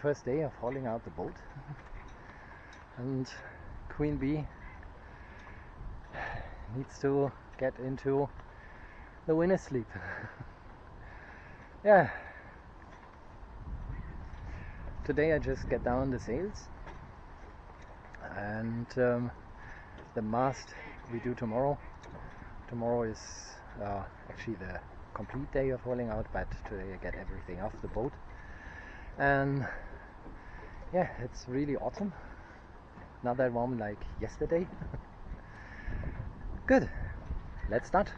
first day of hauling out the boat, and Queen Bee needs to get into the winter sleep. Yeah. Today I just get down the sails, and the mast we do tomorrow. Tomorrow is actually the complete day of hauling out, but today I get everything off the boat. And yeah, it's really autumn, not that warm like yesterday. Good, let's start.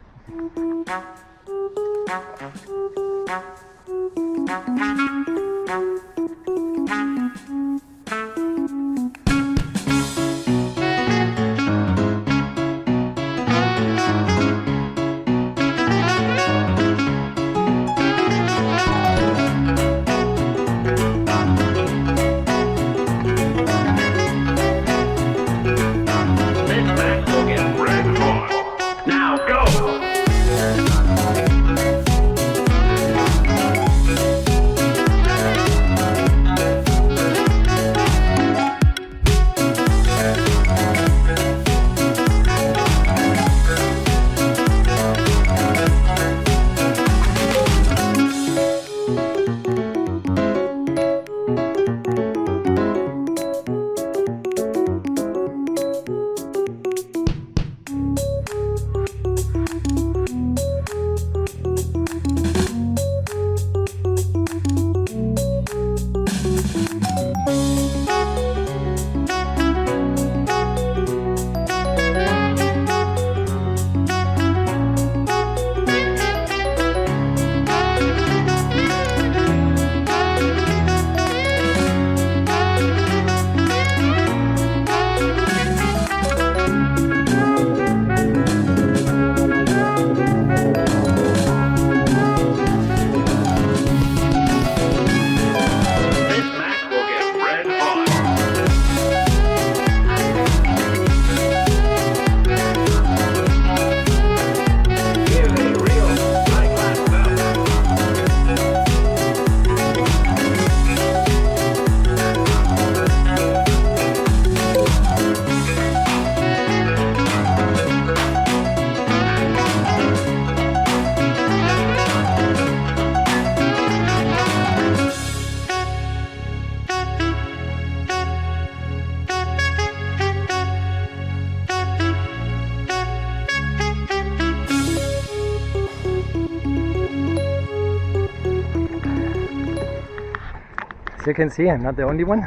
As you can see, I'm not the only one.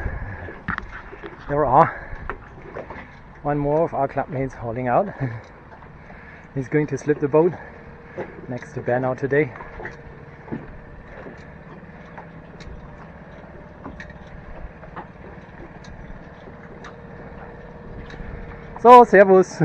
There are one more of our clubmates hauling out. He's going to slip the boat next to Bernau today. So, servus!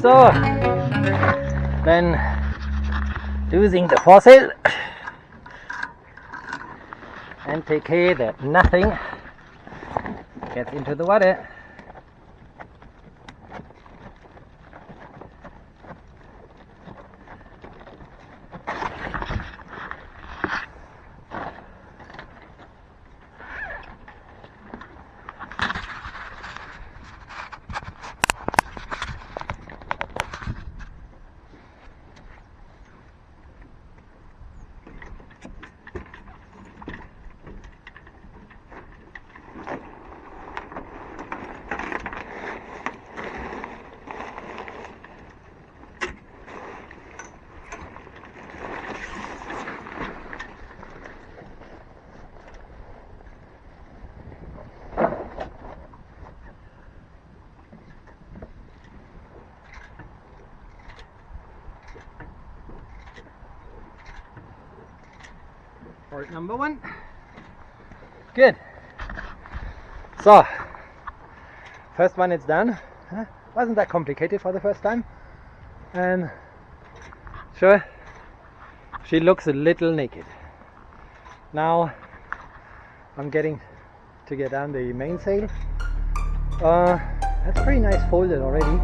So, then using the foresail and take care that nothing gets into the water. Port number 1. Good. So, first one it's done. Wasn't that complicated for the first time. And sure, she looks a little naked. Now I'm getting to get down the mainsail. That's pretty nice folded already.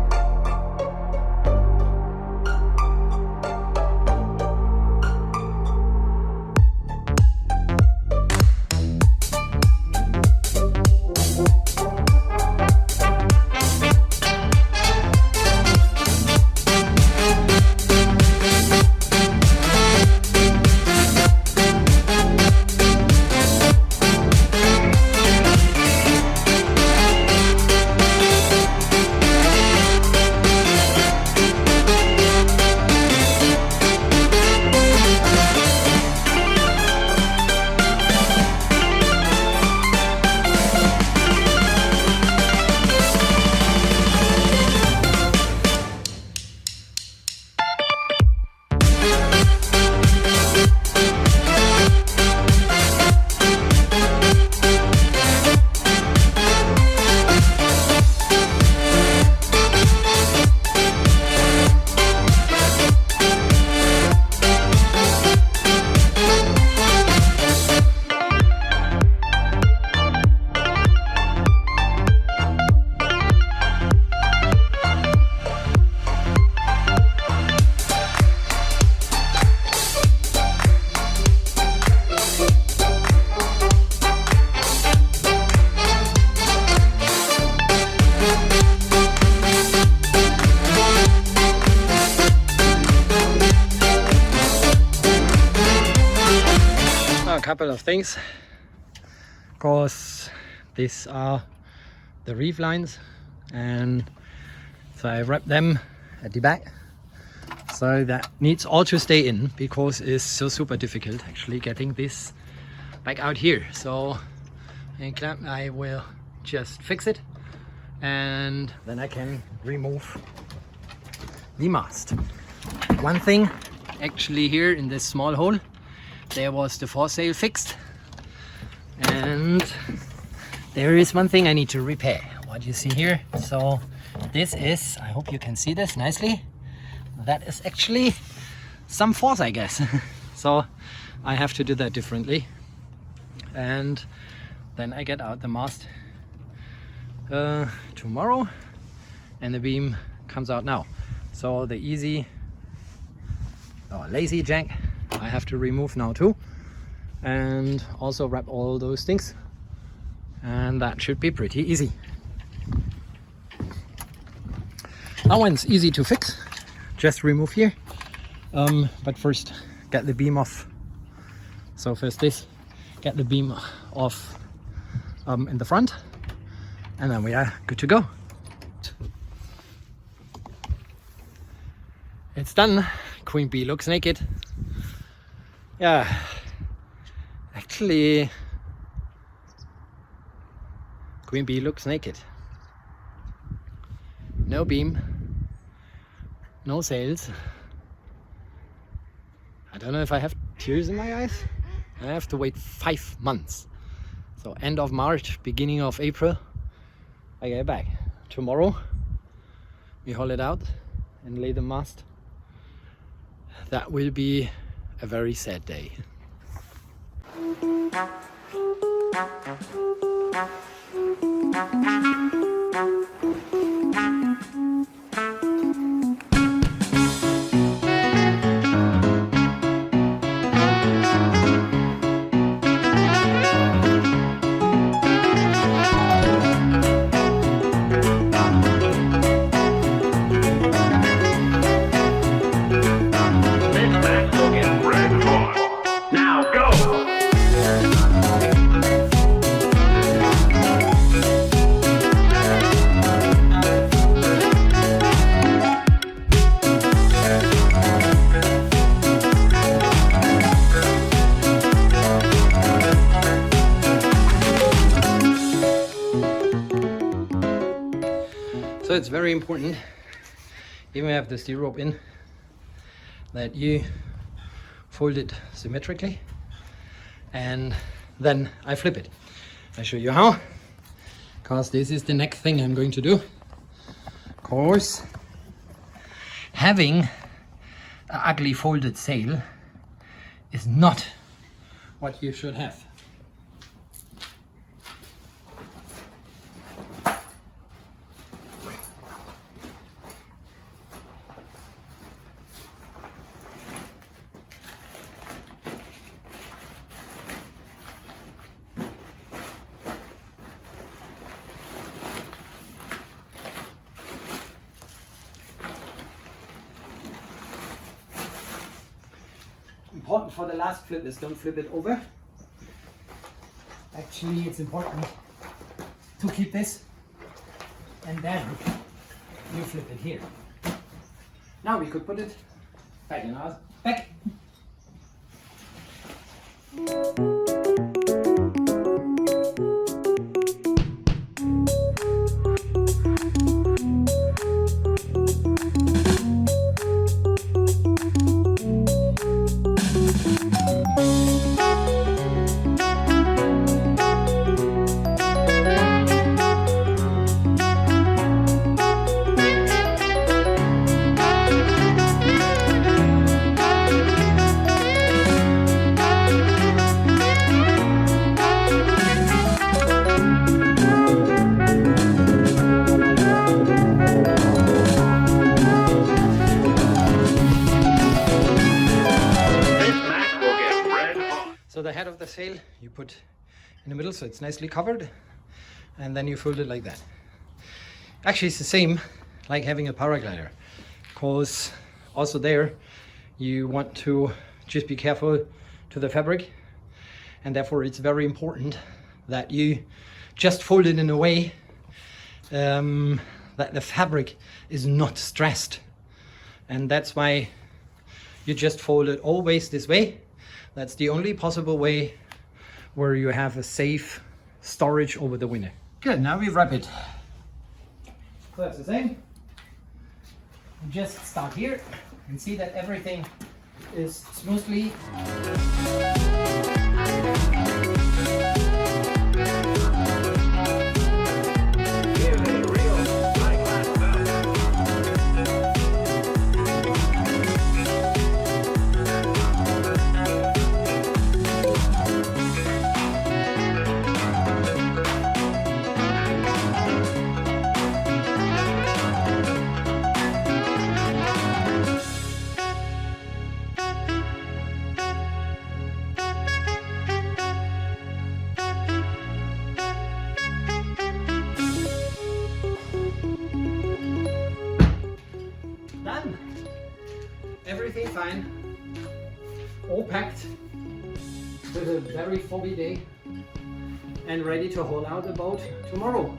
Couple of things, because these are the reef lines, and so I wrap them at the back, so that needs all to stay in, because it's so super difficult actually getting this back out here. So I will just fix it, and then I can remove the mast. One thing actually, here in this small hole there was the foresail fixed, and there is one thing I need to repair. What you see here, so this is, I hope you can see this nicely, that is actually some force, I guess. So I have to do that differently, and then I get out the mast tomorrow, and the beam comes out now. So the easy or lazy jack I have to remove now too, and also wrap all those things, and that should be pretty easy. That one's easy to fix, just remove here, but first get the beam off. So first this, get the beam off in the front, and then we are good to go. It's done. Queen bee looks naked. Yeah, actually Queen bee looks naked. No beam, no sails. I don't know if I have tears in my eyes. I have to wait 5 months. So end of March, beginning of April, I get back. Tomorrow we haul it out and lay the mast. That will be a very sad day. So it's very important, even if you have the steel rope in, that you fold it symmetrically and then I flip it. I show you how, because this is the next thing I'm going to do. Of course, having an ugly folded sail is not what you should have. Important for the last flip is don't flip it over. Actually, it's important to keep this, and then you flip it here. Now we could put it back in our back. So the head of the sail you put in the middle so it's nicely covered, and then you fold it like that. Actually, it's the same like having a paraglider, because also there you want to just be careful to the fabric, and therefore it's very important that you just fold it in a way that the fabric is not stressed, and that's why you just fold it always this way. That's the only possible way where you have a safe storage over the winter. Good, now we wrap it. So that's the same. You just start here and see that everything is smoothly. Done. Everything fine. All packed with a very foggy day and ready to haul out the boat tomorrow.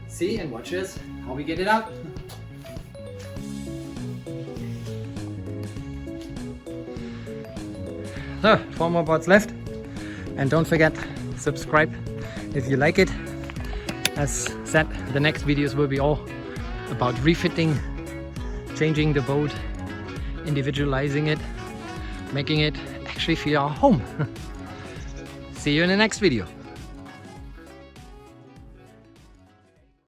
See and watch us how we get it out. So, 4 more boats left, and don't forget, subscribe if you like it. As said, the next videos will be all about refitting, changing the boat, individualizing it, making it actually feel our home. See you in the next video.